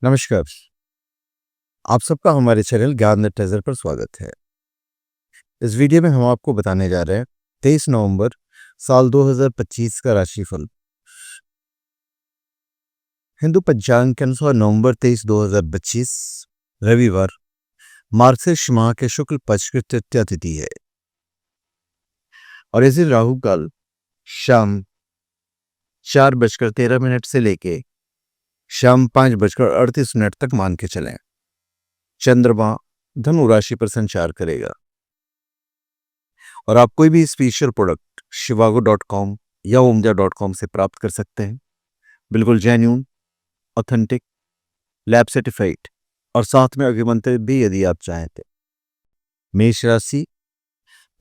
नमस्कार। आप सबका हमारे चैनल ज्ञान द ट्रेजर पर स्वागत है। इस वीडियो में हम आपको बताने जा रहे हैं 23 नवंबर साल 2025 का राशिफल। हिंदू पंचांग के अनुसार नवंबर 23, 2025 रविवार मार्गशीर्ष माह के शुक्ल पक्ष की तृतीया तिथि है और इस दिन राहु काल शाम 4:13 से लेके शाम 5:38 तक मान के चलें। चंद्रमा धनु राशि पर संचार करेगा और आप कोई भी स्पेशल प्रोडक्ट shivago.com या omja.com से प्राप्त कर सकते हैं। बिल्कुल जेन्युइन, ऑथेंटिक, लैब सर्टिफाइड और साथ में अग्रिमंत्रित भी यदि आप चाहें तो। मेष राशि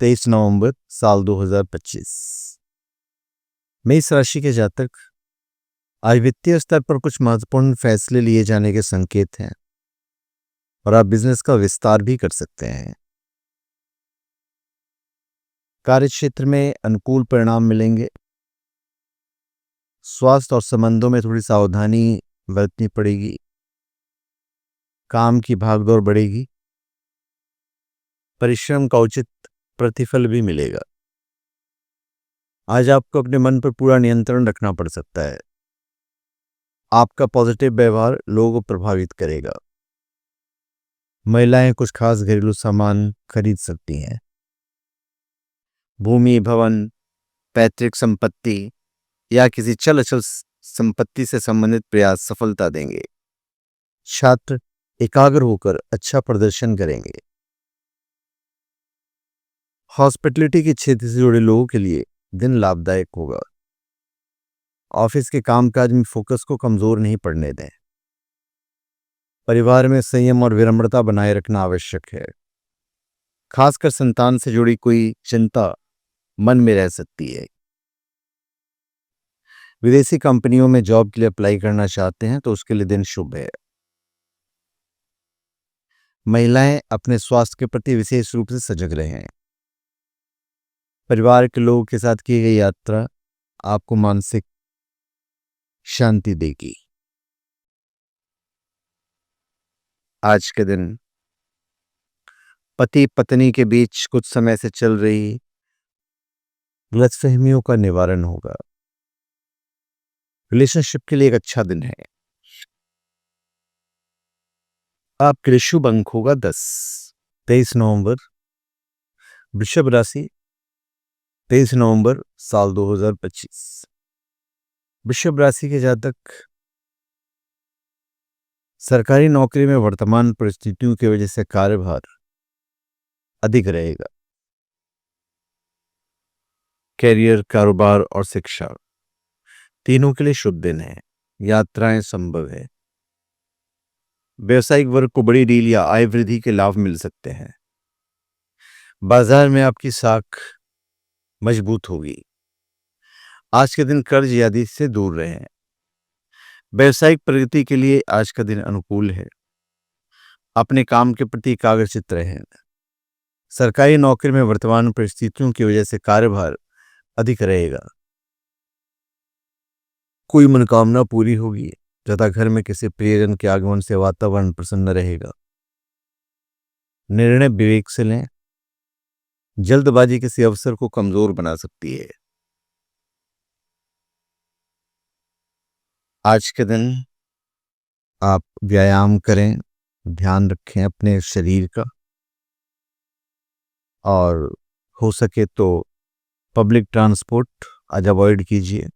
23 नवंबर साल 2025। मेष राशि के जातक आज वित्तीय स्तर पर कुछ महत्वपूर्ण फैसले लिए जाने के संकेत हैं और आप बिजनेस का विस्तार भी कर सकते हैं। कार्य क्षेत्र में अनुकूल परिणाम मिलेंगे। स्वास्थ्य और संबंधों में थोड़ी सावधानी बरतनी पड़ेगी। काम की भागदौड़ बढ़ेगी। परिश्रम का उचित प्रतिफल भी मिलेगा। आज आपको अपने मन पर पूरा नियंत्रण रखना पड़ सकता है। आपका पॉजिटिव व्यवहार लोगों को प्रभावित करेगा। महिलाएं कुछ खास घरेलू सामान खरीद सकती हैं। भूमि, भवन, पैतृक संपत्ति या किसी चल अचल संपत्ति से संबंधित प्रयास सफलता देंगे। छात्र एकाग्र होकर अच्छा प्रदर्शन करेंगे। हॉस्पिटलिटी के क्षेत्र से जुड़े लोगों के लिए दिन लाभदायक होगा। ऑफिस के कामकाज में फोकस को कमजोर नहीं पड़ने दें। परिवार में संयम और विनम्रता बनाए रखना आवश्यक है। खासकर संतान से जुड़ी कोई चिंता मन में रह सकती है। विदेशी कंपनियों में जॉब के लिए अप्लाई करना चाहते हैं तो उसके लिए दिन शुभ है। महिलाएं अपने स्वास्थ्य के प्रति विशेष रूप से सजग रहें। परिवार के लोगों के साथ की गई यात्रा आपको मानसिक शांति देगी। आज के दिन पति पत्नी के बीच कुछ समय से चल रही गलतफहमियों का निवारण होगा। रिलेशनशिप के लिए एक अच्छा दिन है। आपके लिए शुभ अंक होगा 10। 23 नवंबर वृषभ राशि 23 नवंबर साल 2025। वृषभ राशि के जातक सरकारी नौकरी में वर्तमान परिस्थितियों की वजह से कार्यभार अधिक रहेगा। कैरियर, कारोबार और शिक्षा तीनों के लिए शुभ दिन है। यात्राएं संभव है। व्यवसायिक वर्ग को बड़ी डील या आय वृद्धि के लाभ मिल सकते हैं। बाजार में आपकी साख मजबूत होगी। आज के दिन कर्ज यादी से दूर रहें। व्यवसायिक प्रगति के लिए आज का दिन अनुकूल है। अपने काम के प्रति एकाग्रचित्त रहें। सरकारी नौकरी में वर्तमान परिस्थितियों की वजह से कार्यभार अधिक रहेगा। कोई मनोकामना पूरी होगी तथा घर में किसी प्रियजन के आगमन से वातावरण प्रसन्न रहेगा। निर्णय विवेक से लें। जल्दबाजी किसी अवसर को कमजोर बना सकती है। आज के दिन आप व्यायाम करें, ध्यान रखें अपने शरीर का और हो सके तो पब्लिक ट्रांसपोर्ट आज अवॉइड कीजिए।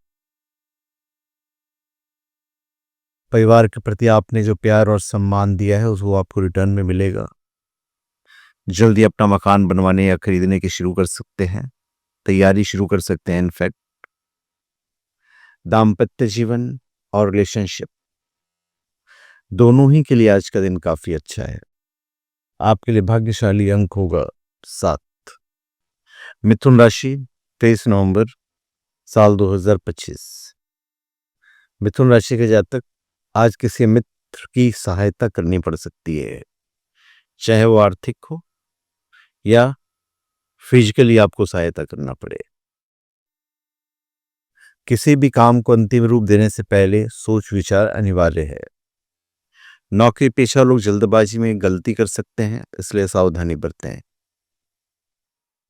परिवार के प्रति आपने जो प्यार और सम्मान दिया है उसको आपको रिटर्न में मिलेगा। जल्दी अपना मकान बनवाने या खरीदने की शुरू कर सकते हैं, तैयारी शुरू कर सकते हैं। इनफैक्ट दाम्पत्य जीवन और रिलेशनशिप दोनों ही के लिए आज का दिन काफी अच्छा है। आपके लिए भाग्यशाली अंक होगा 7। मिथुन राशि 23 नवंबर साल 2025। मिथुन राशि के जातक आज किसी मित्र की सहायता करनी पड़ सकती है, चाहे वो आर्थिक हो या फिजिकली आपको सहायता करना पड़े। किसी भी काम को अंतिम रूप देने से पहले सोच विचार अनिवार्य है। नौकरी पेशा लोग जल्दबाजी में गलती कर सकते हैं, इसलिए सावधानी बरतें।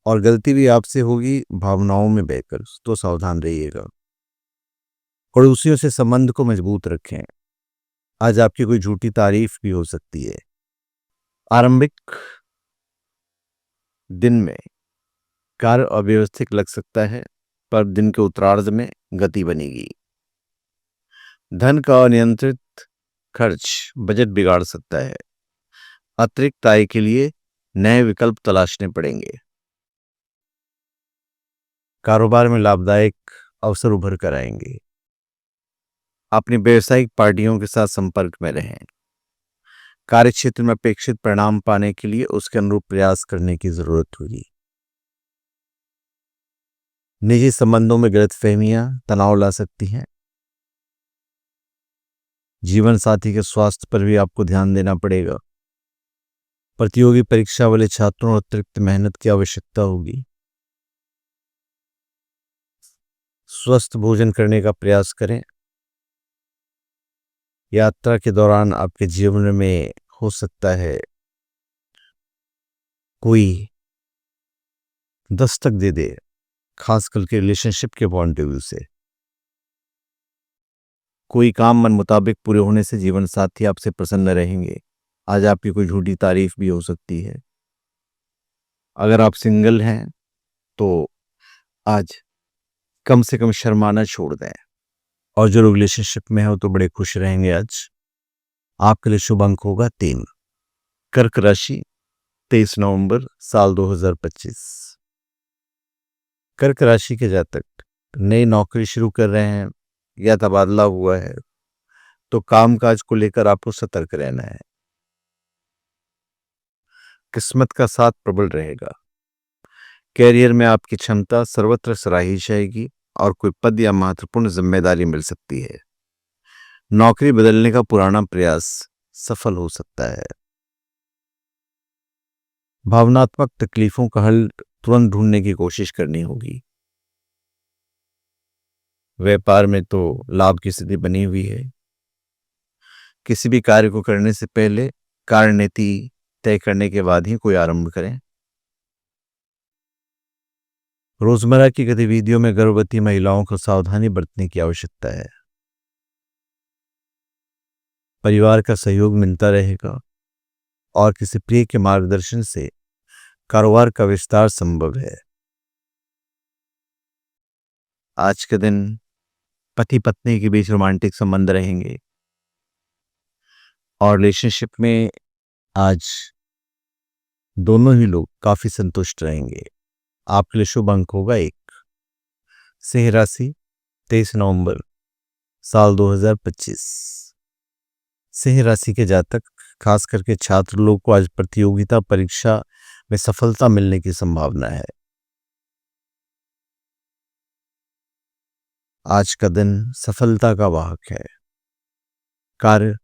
और गलती भी आपसे होगी भावनाओं में बहकर, तो सावधान रहिएगा। पड़ोसियों से संबंध को मजबूत रखें। आज आपकी कोई झूठी तारीफ भी हो सकती है। आरंभिक दिन में कार्य अव्यवस्थित लग सकता है, पर दिन के उत्तरार्ध में गति बनेगी। धन का अनियंत्रित खर्च बजट बिगाड़ सकता है। अतिरिक्त आय के लिए नए विकल्प तलाशने पड़ेंगे। कारोबार में लाभदायक अवसर उभर कर आएंगे। अपनी व्यवसायिक पार्टियों के साथ संपर्क में रहें। कार्य क्षेत्र में अपेक्षित परिणाम पाने के लिए उसके अनुरूप प्रयास करने की जरूरत होगी। निजी संबंधों में गलतफहमियां तनाव ला सकती हैं। जीवन साथी के स्वास्थ्य पर भी आपको ध्यान देना पड़ेगा। प्रतियोगी परीक्षा वाले छात्रों और अतिरिक्त मेहनत की आवश्यकता होगी। स्वस्थ भोजन करने का प्रयास करें। यात्रा के दौरान आपके जीवन में हो सकता है कोई दस्तक दे दे, खास करके रिलेशनशिप के पॉइंट ऑफ व्यू से। कोई काम मन मुताबिक पूरे होने से जीवन साथी आपसे प्रसन्न रहेंगे। आज आपकी कोई झूठी तारीफ भी हो सकती है। अगर आप सिंगल हैं तो आज कम से कम शर्माना छोड़ दें। और जो लोग रिलेशनशिप में है वो तो बड़े खुश रहेंगे आज। आपके लिए शुभ अंक होगा 3। कर्क राशि 23 नवंबर साल 2025। कर्क राशि के जातक नई नौकरी शुरू कर रहे हैं या तबादला हुआ है तो कामकाज को लेकर आपको सतर्क रहना है। किस्मत का साथ प्रबल रहेगा। कैरियर में आपकी क्षमता सर्वत्र सराही जाएगी और कोई पद या महत्वपूर्ण जिम्मेदारी मिल सकती है। नौकरी बदलने का पुराना प्रयास सफल हो सकता है। भावनात्मक तकलीफों का हल तुरंत ढूंढने की कोशिश करनी होगी। व्यापार में तो लाभ की स्थिति बनी हुई है। किसी भी कार्य को करने से पहले कार्यनीति तय करने के बाद ही कोई आरंभ करें। रोजमर्रा की गतिविधियों में गर्भवती महिलाओं को सावधानी बरतने की आवश्यकता है। परिवार का सहयोग मिलता रहेगा और किसी प्रिय के मार्गदर्शन से कारोबार का विस्तार संभव है। आज के दिन पति पत्नी के बीच रोमांटिक संबंध रहेंगे और रिलेशनशिप में आज दोनों ही लोग काफी संतुष्ट रहेंगे। आपके लिए शुभ अंक होगा 1। सिंह राशि 23 नवंबर साल 2025। सिंह राशि के जातक खास करके छात्र लोग को आज प्रतियोगिता परीक्षा में सफलता मिलने की संभावना है। आज का दिन सफलता का वाहक है। कार्य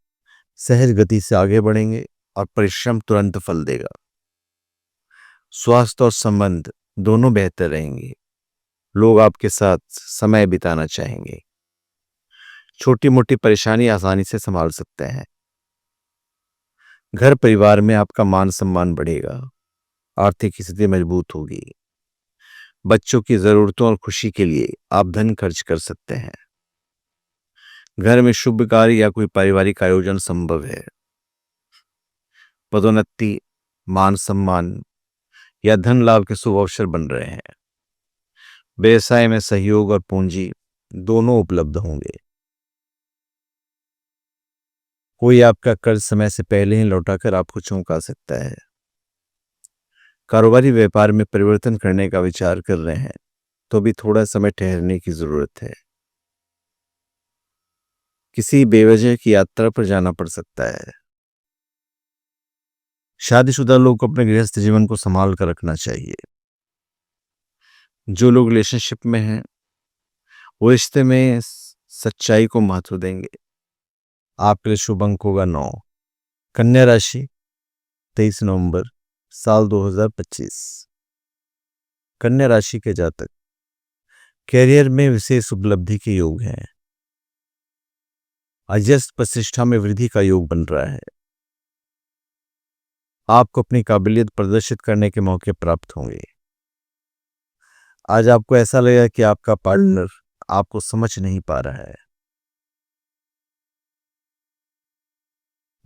सहज गति से आगे बढ़ेंगे और परिश्रम तुरंत फल देगा। स्वास्थ्य और संबंध दोनों बेहतर रहेंगे। लोग आपके साथ समय बिताना चाहेंगे। छोटी मोटी परेशानी आसानी से संभाल सकते हैं। घर परिवार में आपका मान सम्मान बढ़ेगा। आर्थिक स्थिति मजबूत होगी। बच्चों की जरूरतों और खुशी के लिए आप धन खर्च कर सकते हैं। घर में शुभ कार्य या कोई पारिवारिक आयोजन संभव है। पदोन्नति, मान सम्मान या धन लाभ के शुभ अवसर बन रहे हैं। व्यवसाय में सहयोग और पूंजी दोनों उपलब्ध होंगे। कोई आपका कर्ज समय से पहले ही लौटाकर आपको चौंका सकता है। कारोबारी व्यापार में परिवर्तन करने का विचार कर रहे हैं तो भी थोड़ा समय ठहरने की जरूरत है। किसी बेवजह की यात्रा पर जाना पड़ सकता है। शादीशुदा लोग को अपने गृहस्थ जीवन को संभाल कर रखना चाहिए। जो लोग रिलेशनशिप में हैं वो रिश्ते में सच्चाई को महत्व देंगे। आपके लिए शुभ अंक होगा 9। कन्या राशि 23 नवंबर साल 2025। कन्या राशि के जातक कैरियर में विशेष उपलब्धि के योग हैं। अजस्त प्रतिष्ठा में वृद्धि का योग बन रहा है। आपको अपनी काबिलियत प्रदर्शित करने के मौके प्राप्त होंगे। आज आपको ऐसा लगेगा कि आपका पार्टनर आपको समझ नहीं पा रहा है।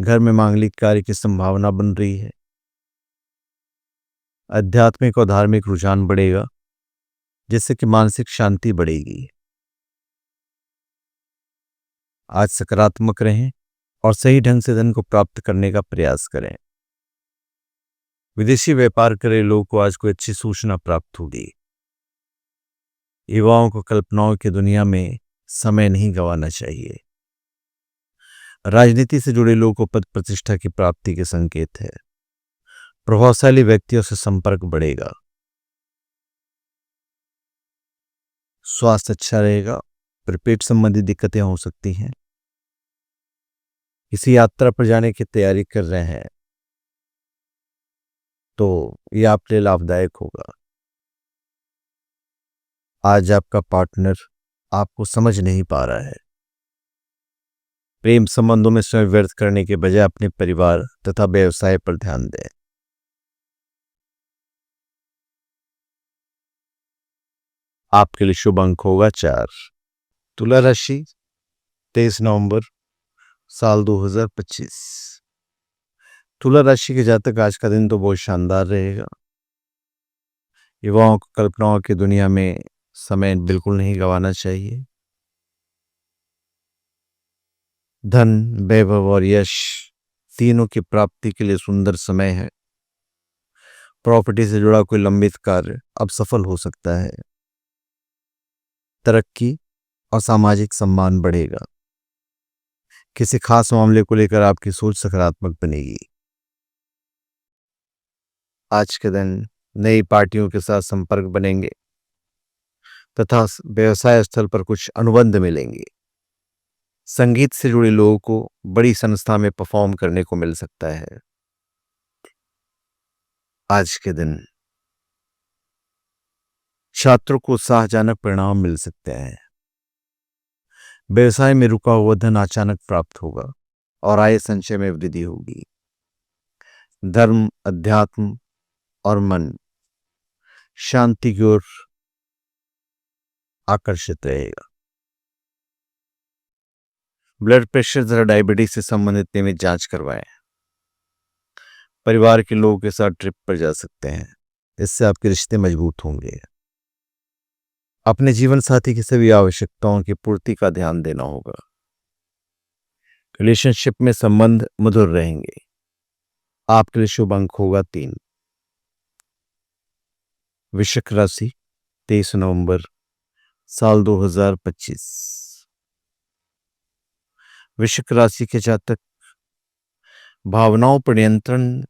घर में मांगलिक कार्य की संभावना बन रही है। आध्यात्मिक और धार्मिक रुझान बढ़ेगा, जिससे कि मानसिक शांति बढ़ेगी। आज सकारात्मक रहें और सही ढंग से धन को प्राप्त करने का प्रयास करें। विदेशी व्यापार कर रहे लोगों को आज कोई अच्छी सूचना प्राप्त होगी। युवाओं को कल्पनाओं की दुनिया में समय नहीं गंवाना चाहिए। राजनीति से जुड़े लोगों को पद प्रतिष्ठा की प्राप्ति के संकेत है। प्रभावशाली व्यक्तियों से संपर्क बढ़ेगा। स्वास्थ्य अच्छा रहेगा, पर पेट संबंधी दिक्कतें हो सकती हैं। किसी यात्रा पर जाने की तैयारी कर रहे हैं तो यह आपके लिए लाभदायक होगा। आज आपका पार्टनर आपको समझ नहीं पा रहा है। प्रेम संबंधों में समय व्यर्थ करने के बजाय अपने परिवार तथा व्यवसाय पर ध्यान दें। आपके लिए शुभ अंक होगा 4। तुला राशि 23 नवंबर साल 2025। तुला राशि के जातक आज का दिन तो बहुत शानदार रहेगा। युवाओं को कल्पनाओं की दुनिया में समय बिल्कुल नहीं गंवाना चाहिए। धन, वैभव और यश तीनों की प्राप्ति के लिए सुंदर समय है। प्रॉपर्टी से जुड़ा कोई लंबित कार्य अब सफल हो सकता है। तरक्की और सामाजिक सम्मान बढ़ेगा। किसी खास मामले को लेकर आपकी सोच सकारात्मक बनेगी। आज के दिन नई पार्टियों के साथ संपर्क बनेंगे तथा व्यवसाय स्थल पर कुछ अनुबंध मिलेंगे। संगीत से जुड़े लोगों को बड़ी संस्था में परफॉर्म करने को मिल सकता है। आज के दिन छात्रों को उत्साहजनक परिणाम मिल सकते हैं। व्यवसाय में रुका हुआ धन अचानक प्राप्त होगा और आय संचय में वृद्धि होगी। धर्म, अध्यात्म और मन शांति की ओर आकर्षित रहेगा। ब्लड प्रेशर तथा डायबिटीज से संबंधित नियमित जांच करवाएं। परिवार के लोगों के साथ ट्रिप पर जा सकते हैं, इससे आपके रिश्ते मजबूत होंगे। अपने जीवन साथी की सभी आवश्यकताओं की पूर्ति का ध्यान देना होगा। रिलेशनशिप में संबंध मधुर रहेंगे। आपके लिए शुभ अंक होगा 3। वृश्चिक राशि 23 नवंबर साल 2025। वृश्चिक राशि के जातक भावनाओं पर नियंत्रण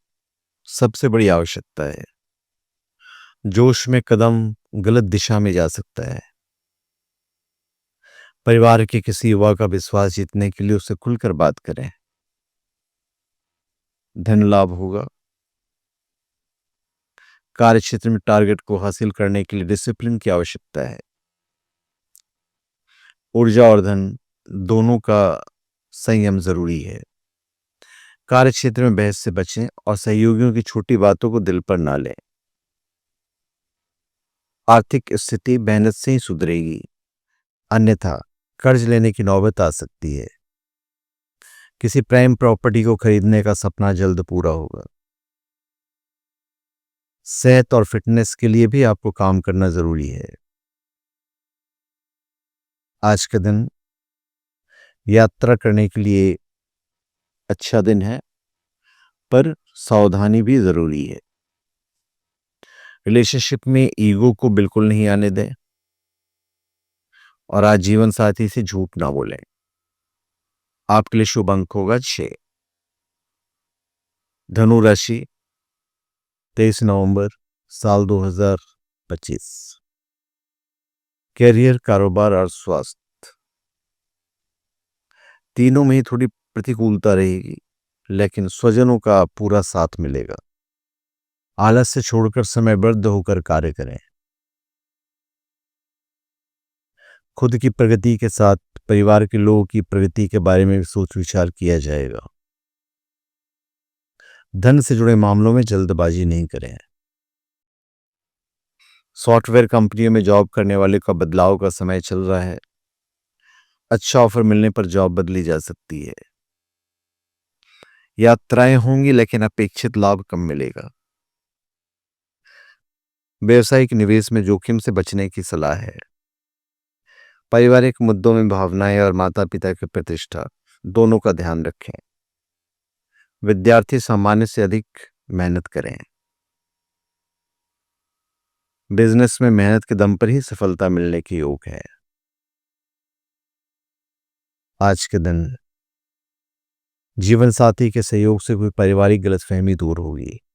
सबसे बड़ी आवश्यकता है। जोश में कदम गलत दिशा में जा सकता है। परिवार के किसी युवा का विश्वास जीतने के लिए उससे खुलकर बात करें। धन लाभ होगा। कार्य क्षेत्र में टारगेट को हासिल करने के लिए डिसिप्लिन की आवश्यकता है। ऊर्जा और धन दोनों का संयम जरूरी है। कार्य क्षेत्र में बहस से बचें और सहयोगियों की छोटी बातों को दिल पर ना लें। आर्थिक स्थिति मेहनत से ही सुधरेगी, अन्यथा कर्ज लेने की नौबत आ सकती है। किसी प्राइम प्रॉपर्टी को खरीदने का सपना जल्द पूरा होगा। सेहत और फिटनेस के लिए भी आपको काम करना जरूरी है। आज का दिन यात्रा करने के लिए अच्छा दिन है, पर सावधानी भी जरूरी है। रिलेशनशिप में ईगो को बिल्कुल नहीं आने दें और आज जीवन साथी से झूठ ना बोलें। आपके लिए शुभ अंक होगा 6। धनु राशि 23 नवंबर साल 2025। कैरियर, कारोबार और स्वास्थ्य तीनों में ही थोड़ी प्रतिकूलता रहेगी, लेकिन स्वजनों का पूरा साथ मिलेगा। आलस से छोड़कर समयबद्ध होकर कार्य करें। खुद की प्रगति के साथ परिवार के लोगों की प्रगति के बारे में भी सोच विचार किया जाएगा। धन से जुड़े मामलों में जल्दबाजी नहीं करें। सॉफ्टवेयर कंपनियों में जॉब करने वाले का बदलाव का समय चल रहा है। अच्छा ऑफर मिलने पर जॉब बदली जा सकती है। यात्राएं होंगी लेकिन अपेक्षित लाभ कम मिलेगा। व्यवसायिक निवेश में जोखिम से बचने की सलाह है। पारिवारिक मुद्दों में भावनाएं और माता पिता की प्रतिष्ठा दोनों का ध्यान रखें। विद्यार्थी सामान्य से अधिक मेहनत करें। बिजनेस में मेहनत के दम पर ही सफलता मिलने के योग है। आज के दिन जीवन साथी के सहयोग से कोई पारिवारिक गलतफहमी दूर होगी।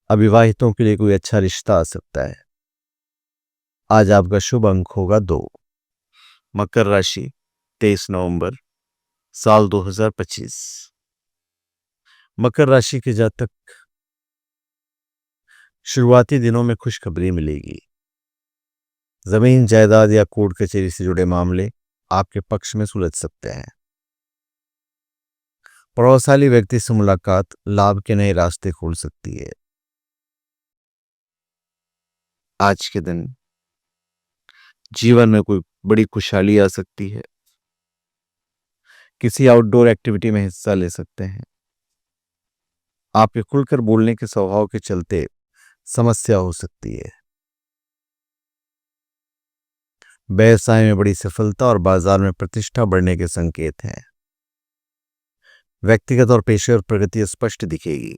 अविवाहितों के लिए कोई अच्छा रिश्ता आ सकता है। आज आपका शुभ अंक होगा 2। मकर राशि 23 नवंबर साल 2025। मकर राशि के जातक शुरुआती दिनों में खुशखबरी मिलेगी। जमीन जायदाद या कोर्ट कचहरी से जुड़े मामले आपके पक्ष में सुलझ सकते हैं। प्रभावशाली व्यक्ति से मुलाकात लाभ के नए रास्ते खोल सकती है। आज के दिन जीवन में कोई बड़ी खुशहाली आ सकती है। किसी आउटडोर एक्टिविटी में हिस्सा ले सकते हैं। आपके खुलकर बोलने के स्वभाव के चलते समस्या हो सकती है। व्यवसाय में बड़ी सफलता और बाजार में प्रतिष्ठा बढ़ने के संकेत हैं। व्यक्तिगत और पेशेवर प्रगति स्पष्ट दिखेगी।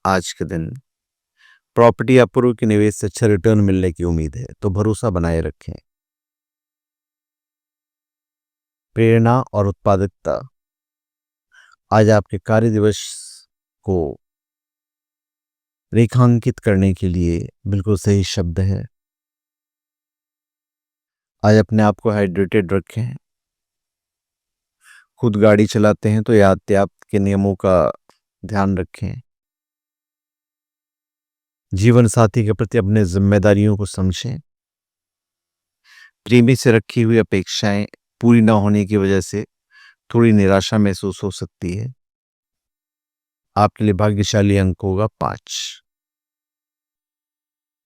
आज के दिन प्रॉपर्टी या पूर्व के निवेश से अच्छा रिटर्न मिलने की उम्मीद है, तो भरोसा बनाए रखें। प्रेरणा और उत्पादकता आज आपके कार्य दिवस को रेखांकित करने के लिए बिल्कुल सही शब्द है। आज अपने आप को हाइड्रेटेड रखें। खुद गाड़ी चलाते हैं तो यातायात के नियमों का ध्यान रखें। जीवन साथी के प्रति अपने जिम्मेदारियों को समझें। प्रेमी से रखी हुई अपेक्षाएं पूरी न होने की वजह से थोड़ी निराशा महसूस हो सकती है। आपके लिए भाग्यशाली अंक होगा 5।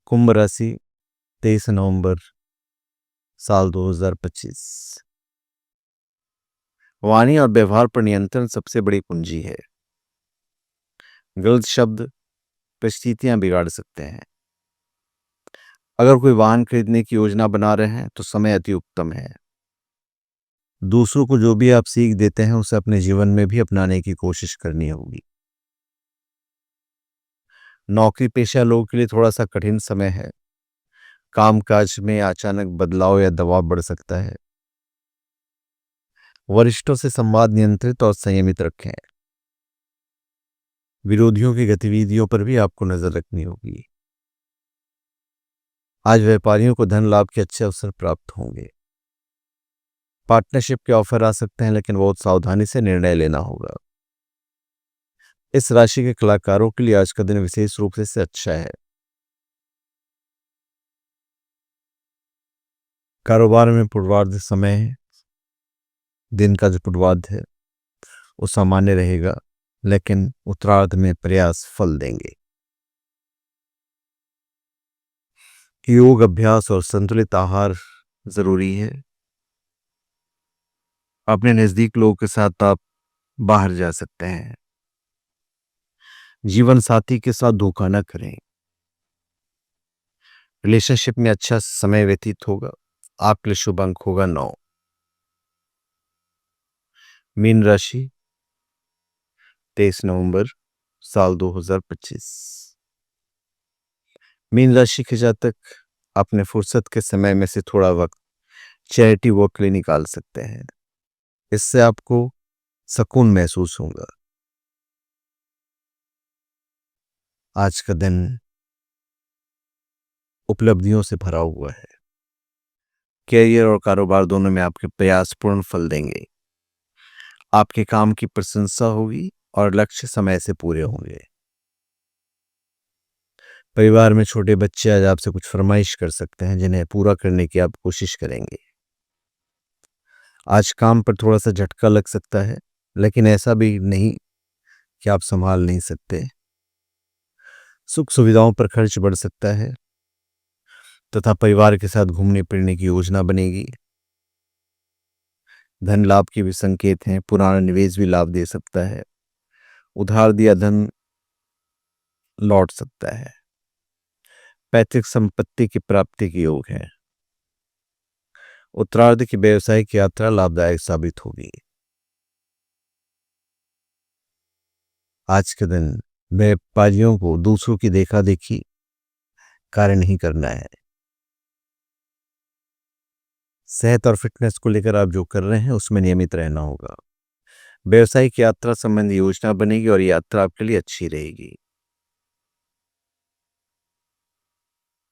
कुंभ राशि 23 नवंबर साल 2025। वाणी और व्यवहार पर नियंत्रण सबसे बड़ी कुंजी है। गलत शब्द परिस्थितियां बिगाड़ सकते हैं। अगर कोई वाहन खरीदने की योजना बना रहे हैं तो समय अति उत्तम है। दूसरों को जो भी आप सीख देते हैं उसे अपने जीवन में भी अपनाने की कोशिश करनी होगी। नौकरी पेशा लोगों के लिए थोड़ा सा कठिन समय है। कामकाज में अचानक बदलाव या दबाव बढ़ सकता है। वरिष्ठों से संवाद नियंत्रित और संयमित रखें। विरोधियों की गतिविधियों पर भी आपको नजर रखनी होगी। आज व्यापारियों को धन लाभ के अच्छे अवसर प्राप्त होंगे। पार्टनरशिप के ऑफर आ सकते हैं, लेकिन बहुत सावधानी से निर्णय लेना होगा। इस राशि के कलाकारों के लिए आज का दिन विशेष रूप से अच्छा है। कारोबार में पूर्वार्ध समय है। दिन का जो पूर्वार्ध है वो सामान्य रहेगा, लेकिन उत्तरार्ध में प्रयास फल देंगे। योग अभ्यास और संतुलित आहार जरूरी है। अपने नजदीक लोगों के साथ आप बाहर जा सकते हैं। जीवन साथी के साथ धोखा न करें। रिलेशनशिप में अच्छा समय व्यतीत होगा। आपके लिए शुभ अंक होगा 9। मीन राशि 23 नवंबर साल 2025। मीन राशि के जातक अपने फुर्सत के समय में से थोड़ा वक्त चैरिटी वर्क के लिए निकाल सकते हैं। इससे आपको सुकून महसूस होगा। आज का दिन उपलब्धियों से भरा हुआ है। कैरियर और कारोबार दोनों में आपके प्रयास पूर्ण फल देंगे। आपके काम की प्रशंसा होगी और लक्ष्य समय से पूरे होंगे। परिवार में छोटे बच्चे आज आपसे कुछ फरमाइश कर सकते हैं जिन्हें पूरा करने की आप कोशिश करेंगे। आज काम पर थोड़ा सा झटका लग सकता है, लेकिन ऐसा भी नहीं कि आप संभाल नहीं सकते। सुख सुविधाओं पर खर्च बढ़ सकता है तथा परिवार के साथ घूमने फिरने की योजना बनेगी। धन लाभ के भी संकेत हैं, पुराना निवेश भी लाभ दे सकता है। उधार दिया धन लौट सकता है। पैतृक संपत्ति की प्राप्ति के योग है। उत्तरार्ध की व्यवसायिक यात्रा लाभदायक साबित होगी। आज के दिन व्यापारियों को दूसरों की देखा देखी कार्य नहीं करना है। सेहत और फिटनेस को लेकर आप जो कर रहे हैं उसमें नियमित रहना होगा। व्यवसायिक यात्रा संबंधी योजना बनेगी और यात्रा आपके लिए अच्छी रहेगी।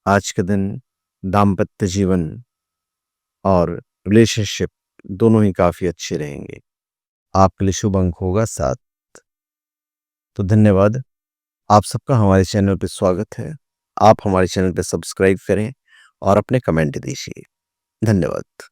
आज के दिन दाम्पत्य जीवन और रिलेशनशिप दोनों ही काफी अच्छे रहेंगे। आपके लिए शुभ अंक होगा 7। तो धन्यवाद। आप सबका हमारे चैनल पर स्वागत है। आप हमारे चैनल पर सब्सक्राइब करें और अपने कमेंट दीजिए। धन्यवाद।